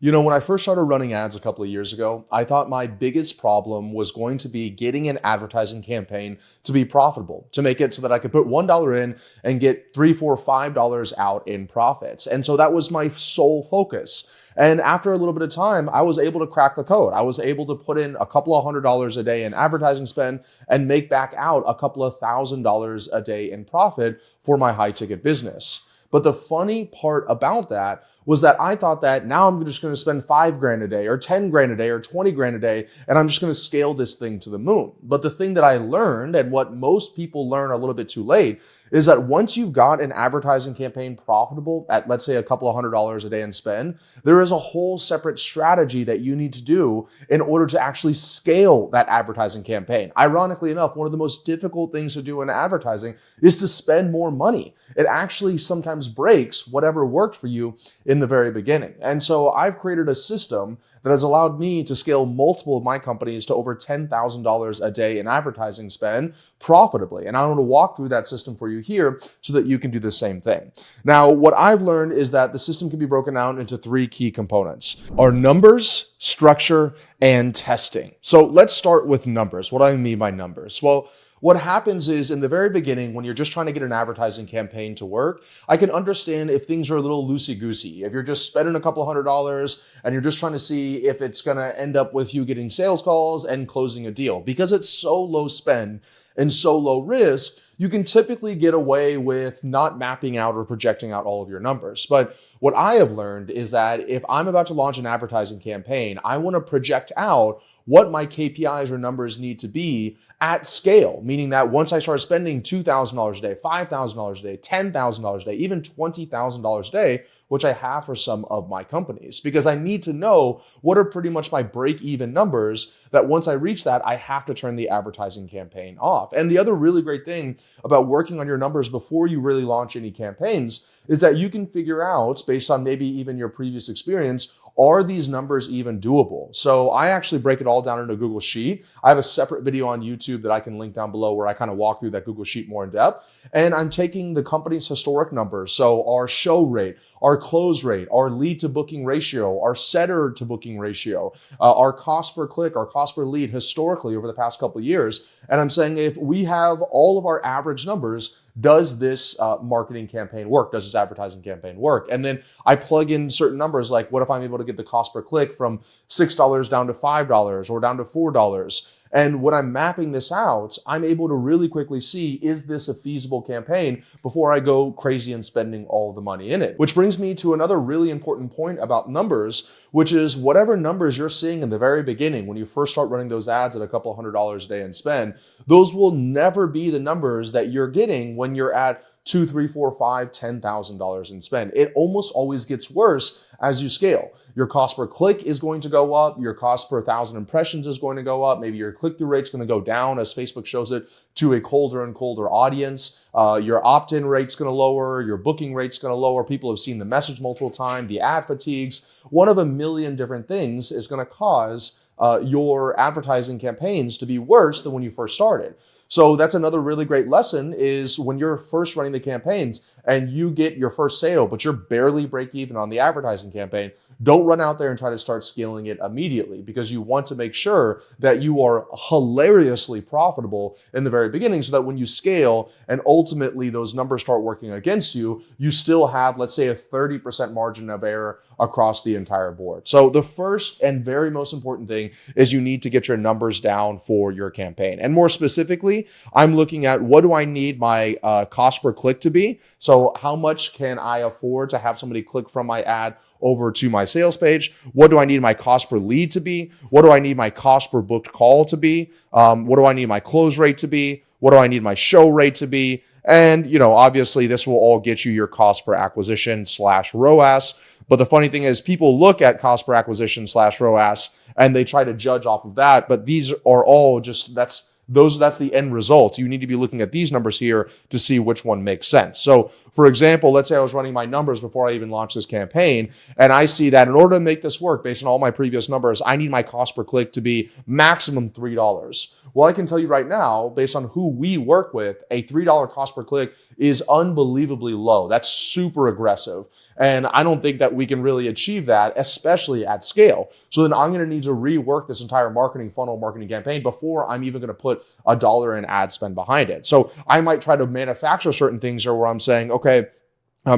When I first started running ads a couple of years ago, I thought my biggest problem was going to be getting an advertising campaign to be profitable, to make it so that I could put $1 in and get $3, $4, $5 out in profits. And so that was my sole focus. And after a little bit of time, I was able to crack the code. I was able to put in a couple of $100 a day in advertising spend and make back out a couple of $1,000 a day in profit for my high ticket business. But the funny part about that was that I thought that now I'm just going to spend $5,000 a day or 10 grand a day or 20 grand a day, and I'm just going to scale this thing to the moon. But the thing that I learned, and what most people learn a little bit too late, is that once you've got an advertising campaign profitable at, let's say, a couple of $100 a day in spend, there is a whole separate strategy that you need to do in order to actually scale that advertising campaign. Ironically enough, one of the most difficult things to do in advertising is to spend more money. It actually sometimes breaks whatever worked for you in the very beginning. And so I've created a system that has allowed me to scale multiple of my companies to over $10,000 a day in advertising spend profitably. And I want to walk through that system for you here so that you can do the same thing. Now, what I've learned is that the system can be broken down into three key components: our numbers, structure, and testing. So let's start with numbers. What do I mean by numbers? Well, what happens is in the very beginning, when you're just trying to get an advertising campaign to work, I can understand if things are a little loosey-goosey. If you're just spending a couple $100 and you're just trying to see if it's going to end up with you getting sales calls and closing a deal. Because it's so low spend and so low risk, you can typically get away with not mapping out or projecting out all of your numbers. But what I have learned is that if I'm about to launch an advertising campaign, I want to project out what my KPIs or numbers need to be at scale, meaning that once I start spending $2,000 a day, $5,000 a day, $10,000 a day, even $20,000 a day, which I have for some of my companies, because I need to know what are pretty much my break-even numbers that once I reach that, I have to turn the advertising campaign off. And the other really great thing about working on your numbers before you really launch any campaigns is that you can figure out, based on maybe even your previous experience, are these numbers even doable? So I actually break it all down into a Google Sheet. I have a separate video on YouTube that I can link down below where I kind of walk through that Google Sheet more in depth. And I'm taking the company's historic numbers. So our show rate, our close rate, our lead to booking ratio, our setter to booking ratio, our cost per click, our cost per lead historically over the past couple of years. And I'm saying if we have all of our average numbers, does this marketing campaign work? Does this advertising campaign work? And then I plug in certain numbers like, what if I'm able to get the cost per click from $6 down to $5 or down to $4? And when I'm mapping this out, I'm able to really quickly see, is this a feasible campaign before I go crazy and spending all the money in it? Which brings me to another really important point about numbers, which is whatever numbers you're seeing in the very beginning, when you first start running those ads at a couple $100 a day in spend, those will never be the numbers that you're getting when you're at $2, $3, $4, $5, $10,000 in spend. It almost always gets worse as you scale. Your cost per click is going to go up. Your cost per 1,000 impressions is going to go up. Maybe your click-through rate's going to go down as Facebook shows it to a colder and colder audience. Your opt-in rate's going to lower. Your booking rate's going to lower. People have seen the message multiple times. The ad fatigues. One of a million different things is going to cause your advertising campaigns to be worse than when you first started. So that's another really great lesson is when you're first running the campaigns and you get your first sale, but you're barely break even on the advertising campaign, don't run out there and try to start scaling it immediately, because you want to make sure that you are hilariously profitable in the very beginning so that when you scale and ultimately those numbers start working against you, you still have, let's say, a 30% margin of error across the entire board. So the first and very most important thing is you need to get your numbers down for your campaign. And more specifically, I'm looking at what do I need my cost per click to be? So how much can I afford to have somebody click from my ad over to my sales page? What do I need my cost per lead to be? What do I need my cost per booked call to be? What do I need my close rate to be? What do I need my show rate to be? And, obviously this will all get you your cost per acquisition / ROAS. But the funny thing is people look at cost per acquisition / ROAS and they try to judge off of that. But these are all just, that's the end result. You need to be looking at these numbers here to see which one makes sense. So for example, let's say I was running my numbers before I even launched this campaign, and I see that in order to make this work based on all my previous numbers, I need my cost per click to be maximum $3. Well, I can tell you right now, based on who we work with, a $3 cost per click is unbelievably low. That's super aggressive. And I don't think that we can really achieve that, especially at scale. So then I'm going to need to rework this entire marketing funnel, marketing campaign before I'm even going to put a dollar in ad spend behind it. So I might try to manufacture certain things here where I'm saying, okay,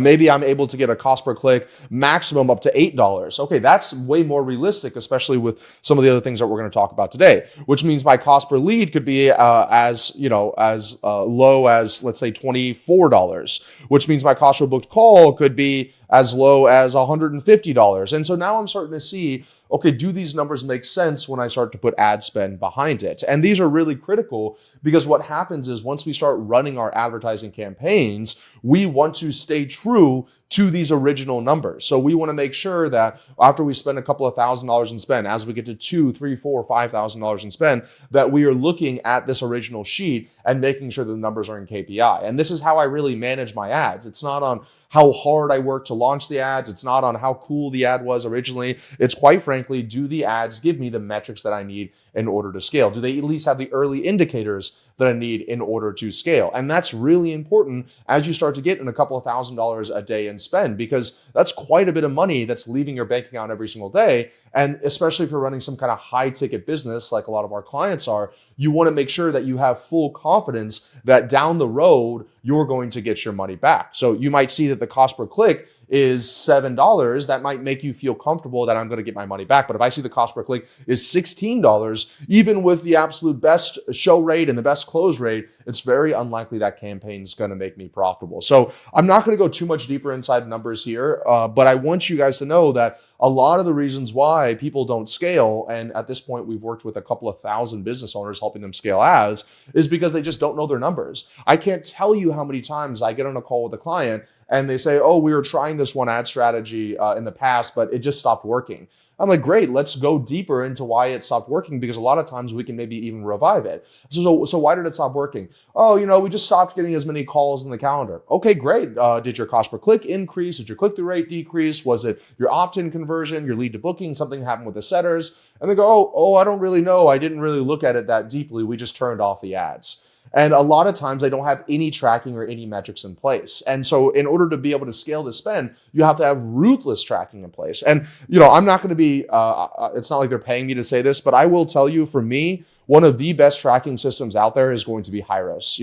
maybe I'm able to get a cost per click maximum up to $8. Okay, that's way more realistic, especially with some of the other things that we're going to talk about today. Which means my cost per lead could be as low as, let's say, $24. Which means my cost per booked call could be as low as $150. And so now I'm starting to see, okay, do these numbers make sense when I start to put ad spend behind it? And these are really critical because what happens is once we start running our advertising campaigns, we want to stay true to these original numbers. So we want to make sure that after we spend a couple of $1,000s in spend, as we get to $2,000, $3,000, $4,000, $5,000 in spend, that we are looking at this original sheet and making sure the numbers are in KPI. And this is how I really manage my ads. It's not on how hard I work to launch the ads. It's not on how cool the ad was originally. It's quite frankly, do the ads give me the metrics that I need in order to scale? Do they at least have the early indicators that I need in order to scale? And that's really important as you start to get in a couple of $1,000s a day in spend, because that's quite a bit of money that's leaving your bank account every single day. And especially if you're running some kind of high ticket business like a lot of our clients are, you want to make sure that you have full confidence that down the road, you're going to get your money back. So you might see that the cost per click is $7, that might make you feel comfortable that I'm going to get my money back. But if I see the cost per click is $16, even with the absolute best show rate and the best close rate, it's very unlikely that campaign is going to make me profitable. So I'm not going to go too much deeper inside numbers here, but I want you guys to know that a lot of the reasons why people don't scale, and at this point we've worked with a couple of thousand business owners helping them scale ads, is because they just don't know their numbers. I can't tell you how many times I get on a call with a client and they say, oh, we were trying this one ad strategy in the past, but it just stopped working. I'm like, great, let's go deeper into why it stopped working, because a lot of times we can maybe even revive it. So why did it stop working? Oh, we just stopped getting as many calls in the calendar. Okay, great. Did your cost per click increase? Did your click-through rate decrease? Was it your opt-in conversion, your lead to booking? Something happened with the setters? And they go, oh, I don't really know. I didn't really look at it that deeply. We just turned off the ads. And a lot of times they don't have any tracking or any metrics in place. And so in order to be able to scale the spend, you have to have ruthless tracking in place. And, I'm not going to be, it's not like they're paying me to say this, but I will tell you, for me, one of the best tracking systems out there is going to be Hyros.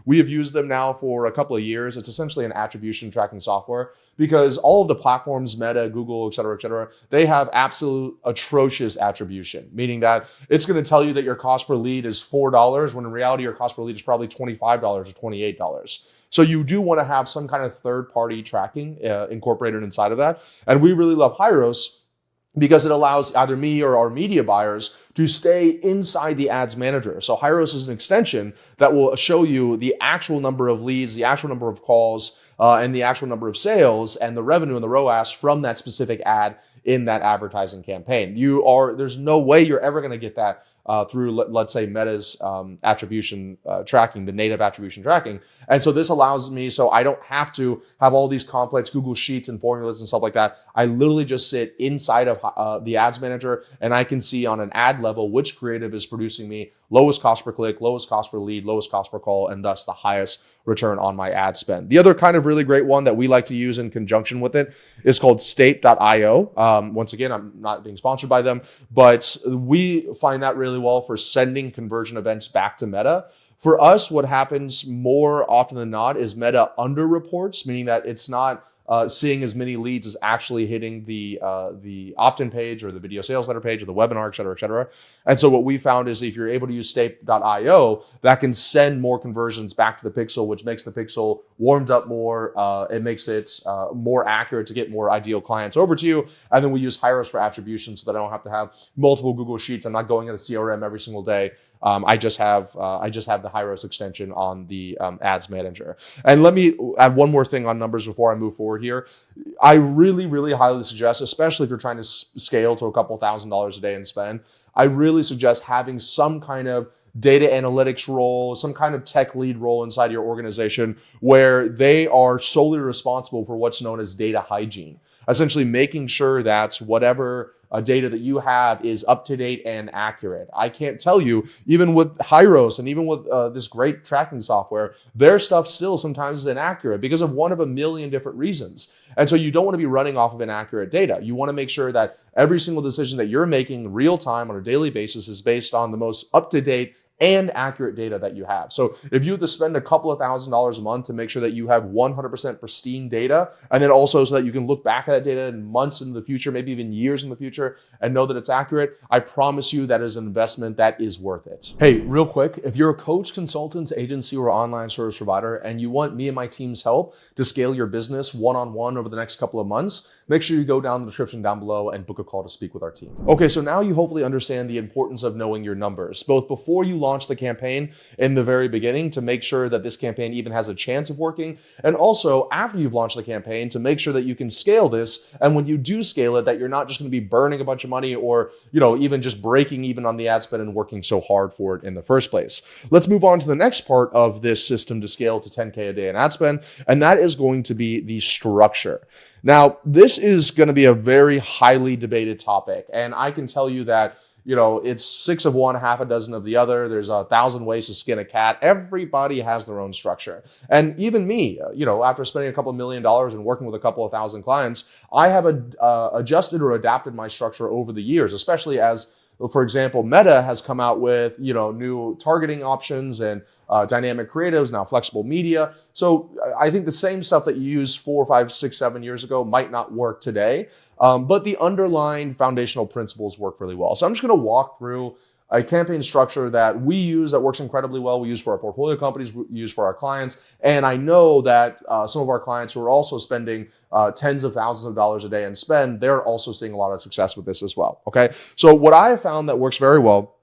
We have used them now for a couple of years. It's essentially an attribution tracking software, because all of the platforms, Meta, Google, et cetera, they have absolute atrocious attribution, meaning that it's going to tell you that your cost per lead is $4, when in reality, your cost per lead is probably $25 or $28. So you do want to have some kind of third-party tracking incorporated inside of that. And we really love Hyros because it allows either me or our media buyers to stay inside the ads manager. So Hyros is an extension that will show you the actual number of leads, the actual number of calls, and the actual number of sales and the revenue and the ROAS from that specific ad in that advertising campaign. There's no way you're ever going to get that through, let's say, Meta's attribution tracking, the native attribution tracking. And so this allows me, so I don't have to have all these complex Google Sheets and formulas and stuff like that. I literally just sit inside of the ads manager, and I can see on an ad level which creative is producing me lowest cost per click, lowest cost per lead, lowest cost per call, and thus the highest return on my ad spend. The other kind of really great one that we like to use in conjunction with it is called state.io. Once again, I'm not being sponsored by them, but we find that really well for sending conversion events back to Meta. For us, what happens more often than not is Meta underreports, meaning that it's not seeing as many leads as actually hitting the opt-in page or the video sales letter page or the webinar, et cetera, et cetera. And so what we found is if you're able to use state.io, that can send more conversions back to the pixel, which makes the pixel warmed up more. It makes it more accurate to get more ideal clients over to you. And then we use Hyros for attribution so that I don't have to have multiple Google Sheets. I'm not going into CRM every single day. I just have the Hyros extension on the ads manager. And let me add one more thing on numbers before I move forward here. I really, really highly suggest, especially if you're trying to scale to a couple $1,000s a day and spend, I really suggest having some kind of data analytics role, some kind of tech lead role inside your organization where they are solely responsible for what's known as data hygiene. essentially making sure that whatever data that you have is up to date and accurate. I can't tell you, even with Hyros and even with this great tracking software, their stuff still sometimes is inaccurate because of one of a million different reasons. And so you don't want to be running off of inaccurate data. You want to make sure that every single decision that you're making real time on a daily basis is based on the most up to date and accurate data that you have. So if you have to spend a couple of $1,000s a month to make sure that you have 100% pristine data, and then also so that you can look back at that data in months in the future, maybe even years in the future, and know that it's accurate, I promise you that is an investment that is worth it. Hey, real quick, if you're a coach, consultant, agency, or online service provider, and you want me and my team's help to scale your business one-on-one over the next couple of months, make sure you go down the description down below and book a call to speak with our team. Okay, so now you hopefully understand the importance of knowing your numbers, both before you launch the campaign in the very beginning to make sure that this campaign even has a chance of working, and also after you've launched the campaign to make sure that you can scale this, and when you do scale it, that you're not just going to be burning a bunch of money or, even just breaking even on the ad spend and working so hard for it in the first place. Let's move on to the next part of this system to scale to 10K a day in ad spend, and that is going to be the structure. Now, this is going to be a very highly debated topic, and I can tell you that it's 6 of one, half a dozen of the other. There's 1,000 ways to skin a cat. Everybody has their own structure. And even me, after spending a couple $1 million and working with a couple of 1,000 clients, I have adjusted or adapted my structure over the years, especially as, for example, Meta has come out with, new targeting options and dynamic creatives, now flexible media. So I think the same stuff that you used 4, 5, 6, 7 years ago might not work today, but the underlying foundational principles work really well. So I'm just going to walk through a campaign structure that we use that works incredibly well. We use for our portfolio companies, we use for our clients. And I know that some of our clients who are also spending tens of thousands of dollars a day in spend, they're also seeing a lot of success with this as well. Okay. So what I have found that works very well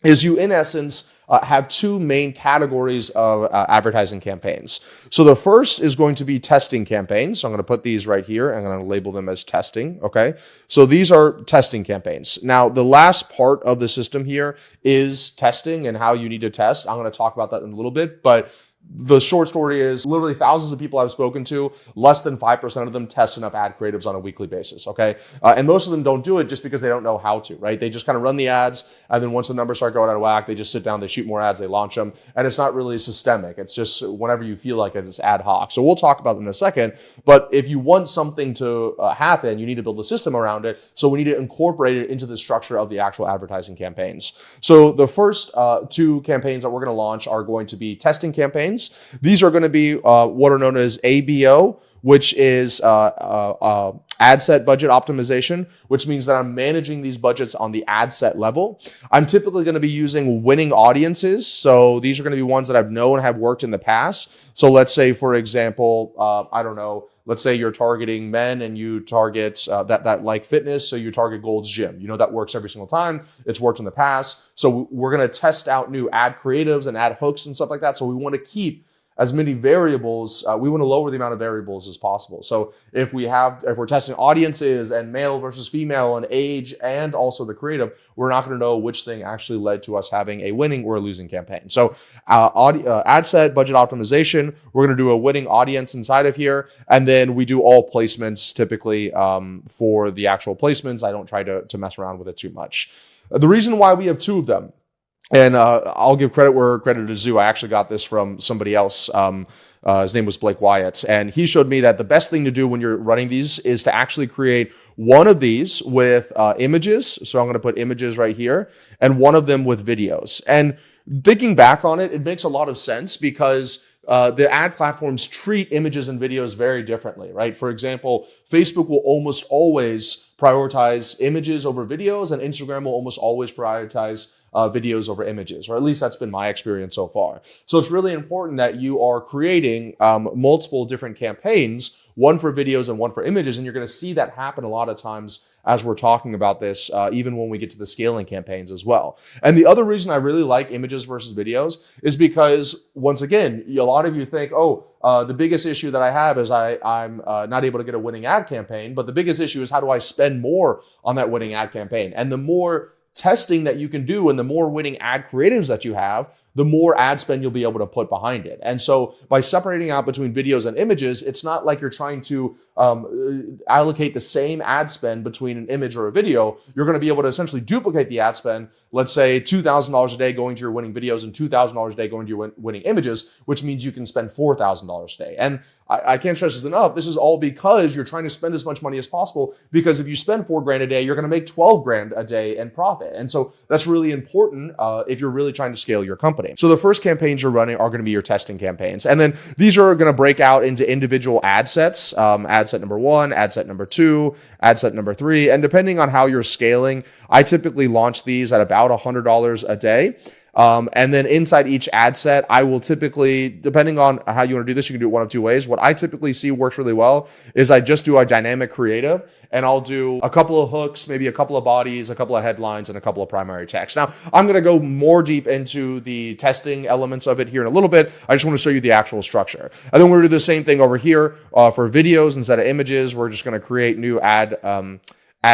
is you, in essence, have two main categories of advertising campaigns. So the first is going to be testing campaigns. So I'm going to put these right here. I'm going to label them as testing. Okay. So these are testing campaigns. Now, the last part of the system here is testing and how you need to test. I'm going to talk about that in a little bit, but the short story is literally thousands of people I've spoken to, less than 5% of them test enough ad creatives on a weekly basis, okay? And most of them don't do it just because they don't know how to, right? They just kind of run the ads, and then once the numbers start going out of whack, they just sit down, they shoot more ads, they launch them, and it's not really systemic. It's just whenever you feel like it, it's ad hoc. So we'll talk about them in a second, but if you want something to happen, you need to build a system around it, so we need to incorporate it into the structure of the actual advertising campaigns. So the first two campaigns that we're going to launch are going to be testing campaigns. These are going to be what are known as ABO, which is ad set budget optimization, which means that I'm managing these budgets on the ad set level. I'm typically going to be using winning audiences. So these are going to be ones that I've known have worked in the past. So let's say, for example, let's say you're targeting men and you target that like fitness. So you target Gold's Gym. That works every single time. It's worked in the past. So we're going to test out new ad creatives and ad hooks and stuff like that. So we want to keep as many variables, we want to lower the amount of variables as possible. So if we're testing audiences and male versus female and age and also the creative, we're not going to know which thing actually led to us having a winning or a losing campaign. So ad set, budget optimization, we're going to do a winning audience inside of here. And then we do all placements typically for the actual placements. I don't try to mess around with it too much. The reason why we have two of them, and I'll give credit where credit is due. I actually got this from somebody else. His name was Blake Wyatt. And he showed me that the best thing to do when you're running these is to actually create one of these with images. So I'm going to put images right here, and one of them with videos. And thinking back on it, it makes a lot of sense because the ad platforms treat images and videos very differently, right? For example, Facebook will almost always prioritize images over videos, and Instagram will almost always prioritize videos over images, or at least that's been my experience so far. So it's really important that you are creating multiple different campaigns, one for videos and one for images, and you're going to see that happen a lot of times as we're talking about this, even when we get to the scaling campaigns as well. And the other reason I really like images versus videos is because, once again, a lot of you think, the biggest issue that I have is I'm not able to get a winning ad campaign, but the biggest issue is how do I spend more on that winning ad campaign? And the more testing that you can do and the more winning ad creatives that you have, the more ad spend you'll be able to put behind it. And so by separating out between videos and images, it's not like you're trying to allocate the same ad spend between an image or a video. You're going to be able to essentially duplicate the ad spend. Let's say $2,000 a day going to your winning videos and $2,000 a day going to your winning images, which means you can spend $4,000 a day. And I can't stress this enough. This is all because you're trying to spend as much money as possible, because if you spend $4,000 a day, you're going to make $12,000 a day in profit. And so that's really important if you're really trying to scale your company. So the first campaigns you're running are going to be your testing campaigns. And then these are going to break out into individual ad sets, ad set number 1, ad set number 2, ad set number 3. And depending on how you're scaling, I typically launch these at about $100 a day. And then inside each ad set, I will typically, depending on how you want to do this, you can do it one of two ways. What I typically see works really well is I just do a dynamic creative, and I'll do a couple of hooks, maybe a couple of bodies, a couple of headlines, and a couple of primary text. Now, I'm going to go more deep into the testing elements of it here in a little bit. I just want to show you the actual structure. And then we're going to do the same thing over here for videos. Instead of images, we're just going to create new ad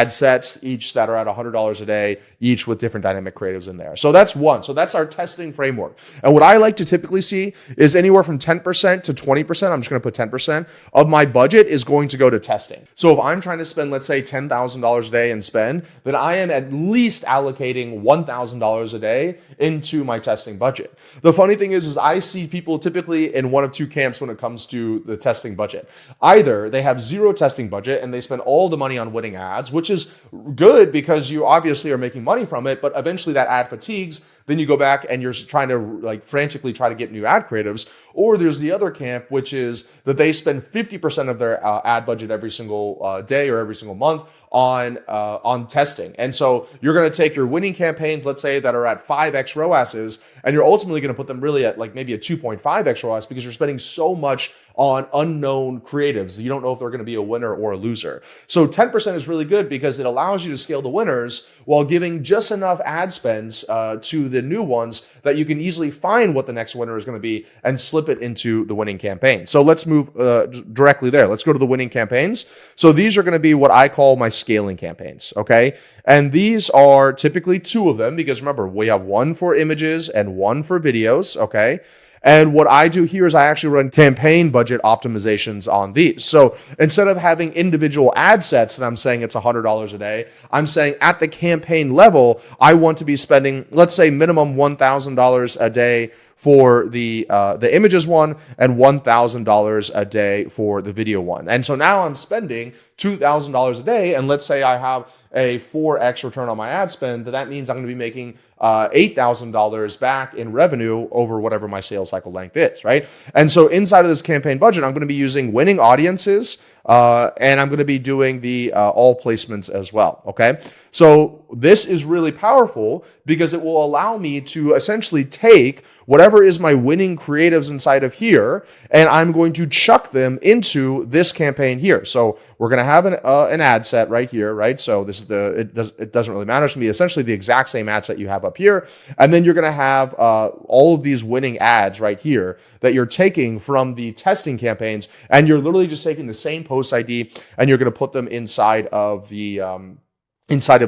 sets, each that are at $100 a day, each with different dynamic creatives in there. So that's one. So that's our testing framework. And what I like to typically see is anywhere from 10% to 20%. I'm just going to put 10% of my budget is going to go to testing. So if I'm trying to spend, let's say $10,000 a day in spend, then I am at least allocating $1,000 a day into my testing budget. The funny thing is I see people typically in one of two camps when it comes to the testing budget. Either they have zero testing budget and they spend all the money on winning ads, which is good because you obviously are making money from it, but eventually that ad fatigues. Then you go back and you're trying to frantically try to get new ad creatives. Or there's the other camp, which is that they spend 50% of their ad budget every single day or every single month on testing. And so you're going to take your winning campaigns, let's say that are at 5x ROASs, and you're ultimately going to put them really at like maybe a 2.5x ROAS because you're spending so much on unknown creatives. You don't know if they're going to be a winner or a loser. So 10% is really good because it allows you to scale the winners while giving just enough ad spends to the new ones that you can easily find what the next winner is going to be and slip it into the winning campaign. So let's move directly there. Let's go to the winning campaigns. So these are going to be what I call my scaling campaigns, okay? And these are typically two of them because remember, we have one for images and one for videos, okay? And what I do here is I actually run campaign budget optimizations on these. So instead of having individual ad sets that I'm saying it's $100 a day, I'm saying at the campaign level, I want to be spending, let's say minimum $1,000 a day for the images one and $1,000 a day for the video one. And so now I'm spending $2,000 a day. And let's say I have a 4x return on my ad spend, that means I'm going to be making $8,000 back in revenue over whatever my sales cycle length is, right? And so inside of this campaign budget, I'm going to be using winning audiences, and I'm going to be doing the all placements as well, okay? So this is really powerful because it will allow me to essentially take whatever is my winning creatives inside of here, and I'm going to chuck them into this campaign here. So we're going to have an ad set right here, right? So this is it doesn't really matter to me. Essentially the exact same ad set you have up here, and then you're going to have all of these winning ads right here that you're taking from the testing campaigns, and you're literally just taking the same post ID and you're going to put them inside of the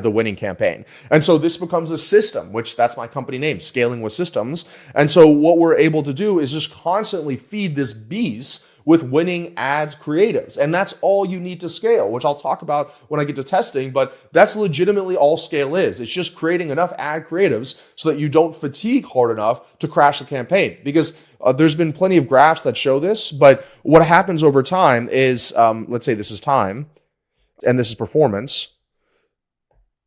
winning campaign. And so this becomes a system, which that's my company name, Scaling with Systems. And so what we're able to do is just constantly feed this beast with winning ads creatives. And that's all you need to scale, which I'll talk about when I get to testing, but that's legitimately all scale is. It's just creating enough ad creatives so that you don't fatigue hard enough to crash the campaign. Because there's been plenty of graphs that show this, but what happens over time is, let's say this is time, and this is performance.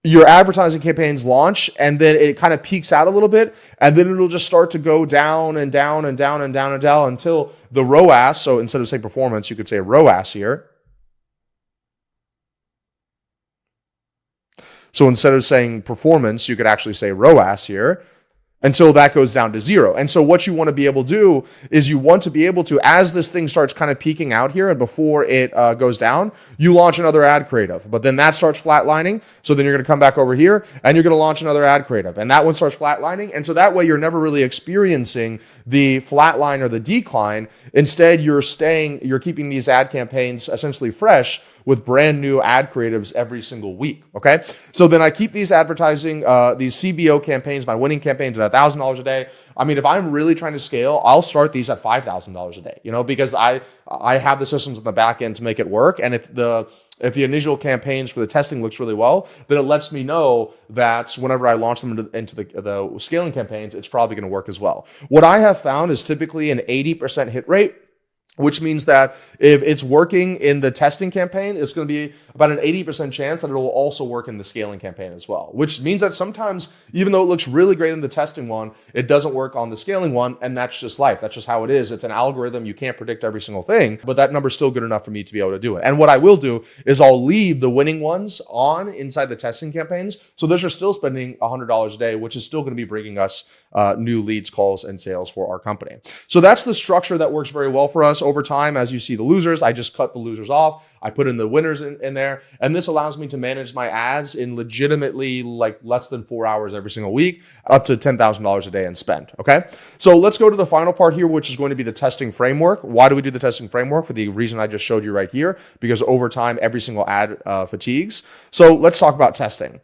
Your advertising campaigns launch, and then it kind of peaks out a little bit, and then it'll just start to go down and down and down and down and down until the ROAS, so instead of saying performance, you could say ROAS here. So instead of saying performance, you could actually say ROAS here, until that goes down to 0. And so what you want to be able to do is you want to be able to, as this thing starts kind of peaking out here and before it goes down, you launch another ad creative. But then that starts flatlining. So then you're going to come back over here and you're going to launch another ad creative. And that one starts flatlining. And so that way you're never really experiencing the flatline or the decline. Instead, you're keeping these ad campaigns essentially fresh with brand new ad creatives every single week, okay? So then I keep these advertising, these CBO campaigns, my winning campaigns at at $1,000 a day. I mean, if I'm really trying to scale, I'll start these at $5,000 a day, because I have the systems on the back end to make it work. And if the initial campaigns for the testing looks really well, then it lets me know that whenever I launch them into the scaling campaigns, it's probably going to work as well. What I have found is typically an 80% hit rate, which means that if it's working in the testing campaign, it's going to be about an 80% chance that it will also work in the scaling campaign as well, which means that sometimes, even though it looks really great in the testing one, it doesn't work on the scaling one, and that's just life. That's just how it is. It's an algorithm. You can't predict every single thing, but that number's still good enough for me to be able to do it. And what I will do is I'll leave the winning ones on inside the testing campaigns, so those are still spending $100 a day, which is still going to be bringing us new leads, calls, and sales for our company. So that's the structure that works very well for us. Over time, as you see the losers, I just cut the losers off. I put in the winners in there. And this allows me to manage my ads in legitimately like less than 4 hours every single week, up to $10,000 a day in spend. Okay. So let's go to the final part here, which is going to be the testing framework. Why do we do the testing framework? For the reason I just showed you right here, because over time, every single ad fatigues. So let's talk about testing.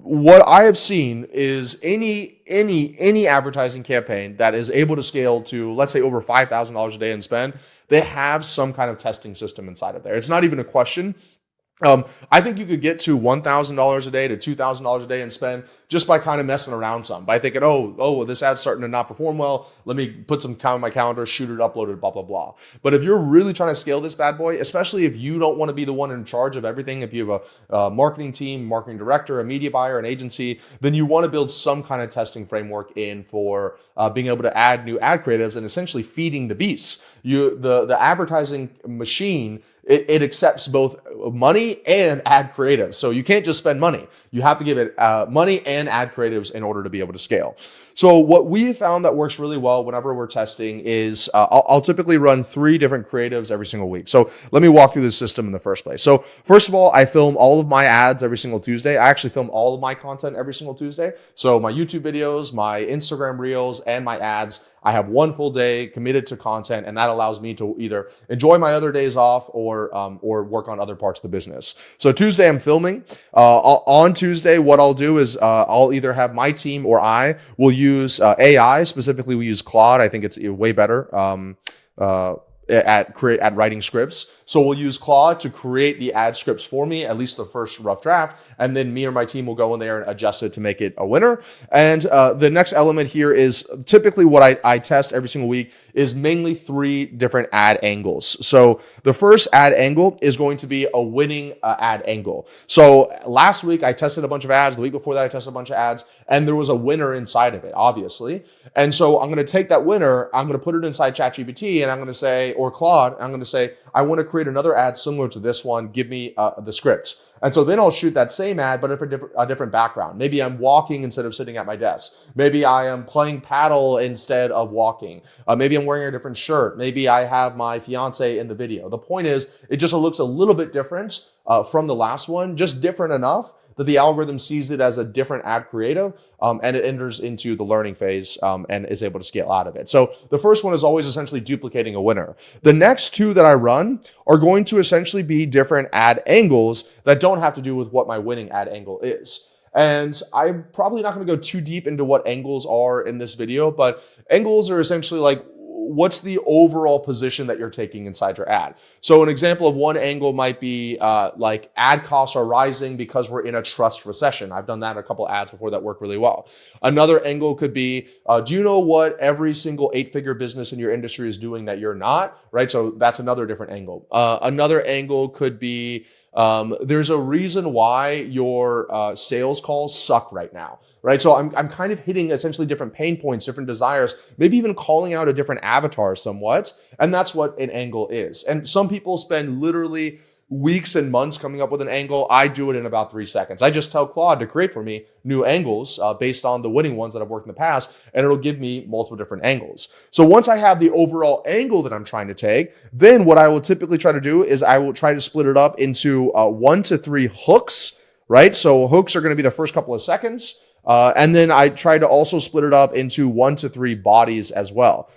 What I have seen is any advertising campaign that is able to scale to, let's say, over $5,000 a day in spend, they have some kind of testing system inside of there. It's not even a question. I think you could get to $1,000 a day to $2,000 a day in spend just by kind of messing around some, by thinking, well, this ad's starting to not perform well. Let me put some time on my calendar, shoot it, upload it, blah, blah, blah. But if you're really trying to scale this bad boy, especially if you don't want to be the one in charge of everything, if you have a marketing team, marketing director, a media buyer, an agency, then you want to build some kind of testing framework in for being able to add new ad creatives and essentially feeding the beasts. The advertising machine, it accepts both money and ad creatives. So you can't just spend money. You have to give it money and ad creatives in order to be able to scale. So what we found that works really well whenever we're testing is I'll typically run 3 different creatives every single week. So let me walk through the system in the first place. So first of all, I film all of my ads every single Tuesday. I actually film all of my content every single Tuesday. So my YouTube videos, my Instagram reels, and my ads, I have one full day committed to content, and that allows me to either enjoy my other days off or work on other parts of the business. So Tuesday I'm filming. On Tuesday, what I'll do is I'll either have my team or I will use AI. Specifically, we use Claude. I think it's way better at writing scripts. So we'll use Claude to create the ad scripts for me, at least the first rough draft, and then me or my team will go in there and adjust it to make it a winner. And the next element here is typically what I test every single week is mainly 3 different ad angles. So the first ad angle is going to be a winning ad angle. So last week I tested a bunch of ads. The week before that I tested a bunch of ads, and there was a winner inside of it, obviously. And so I'm going to take that winner, I'm going to put it inside ChatGPT, and I'm going to say, or Claude, I'm going to say, I want to create another ad similar to this one. Give me the scripts. And so then I'll shoot that same ad, but for a different background. Maybe I'm walking instead of sitting at my desk. Maybe I am playing paddle instead of walking. Maybe I'm wearing a different shirt. Maybe I have my fiance in the video. The point is, it just looks a little bit different from the last one, just different enough that the algorithm sees it as a different ad creative, and it enters into the learning phase and is able to scale out of it. So the first one is always essentially duplicating a winner. The next 2 that I run are going to essentially be different ad angles that don't have to do with what my winning ad angle is. And I'm probably not going to go too deep into what angles are in this video, but angles are essentially like, what's the overall position that you're taking inside your ad? So an example of one angle might be like ad costs are rising because we're in a trust recession. I've done that in a couple ads before that work really well. Another angle could be, do you know what every single 8-figure business in your industry is doing that you're not? Right? So that's another different angle. Another angle could be, there's a reason why your sales calls suck right now. Right. So I'm kind of hitting essentially different pain points, different desires, maybe even calling out a different avatar somewhat. And that's what an angle is. And some people spend literally weeks and months coming up with an angle. I do it in about 3 seconds. I just tell Claude to create for me new angles based on the winning ones that I've worked in the past, and it'll give me multiple different angles. So once I have the overall angle that I'm trying to take, then what I will typically try to do is I will try to split it up into 1 to 3 hooks, right? So hooks are going to be the first couple of seconds. And then I try to also split it up into 1 to 3 bodies as well.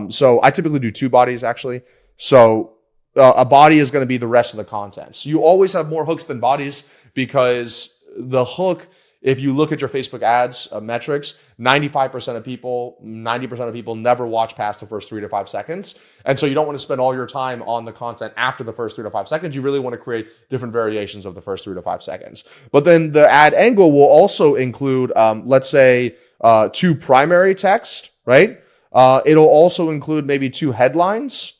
So I typically do 2 bodies actually. So a body is going to be the rest of the content. So you always have more hooks than bodies because the hook if you look at your Facebook ads metrics, 95% of people, 90% of people never watch past the first 3 to 5 seconds. And so you don't want to spend all your time on the content after the first 3 to 5 seconds. You really want to create different variations of the first 3 to 5 seconds. But then the ad angle will also include, let's say, 2 primary text, right? It'll also include maybe 2 headlines.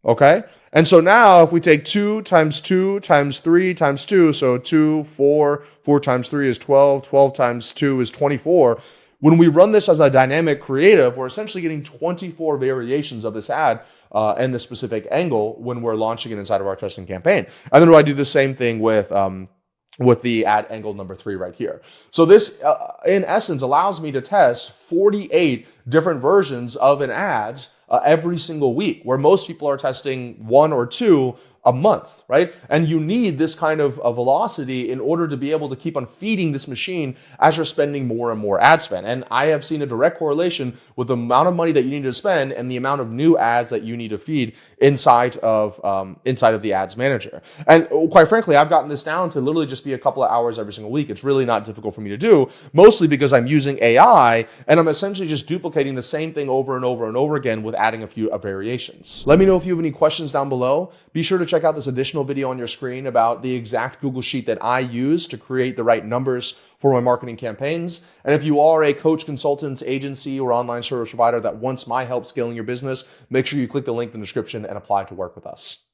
Okay. And so now if we take 2 times 2 times 3 times 2, so 2, 4, 4 times 3 is 12, 12 times 2 is 24. When we run this as a dynamic creative, we're essentially getting 24 variations of this ad and the specific angle when we're launching it inside of our testing campaign. And then I do the same thing with the ad angle number 3 right here. So this, in essence, allows me to test 48 different versions of an ad every single week, where most people are testing 1 or 2 a month, right? And you need this kind of velocity in order to be able to keep on feeding this machine as you're spending more and more ad spend. And I have seen a direct correlation with the amount of money that you need to spend and the amount of new ads that you need to feed inside of the ads manager. And quite frankly, I've gotten this down to literally just be a couple of hours every single week. It's really not difficult for me to do, mostly because I'm using AI and I'm essentially just duplicating the same thing over and over and over again with adding a few variations. Let me know if you have any questions down below. Be sure to check out this additional video on your screen about the exact Google Sheet that I use to create the right numbers for my marketing campaigns. And if you are a coach, consultant, agency, or online service provider that wants my help scaling your business, make sure you click the link in the description and apply to work with us.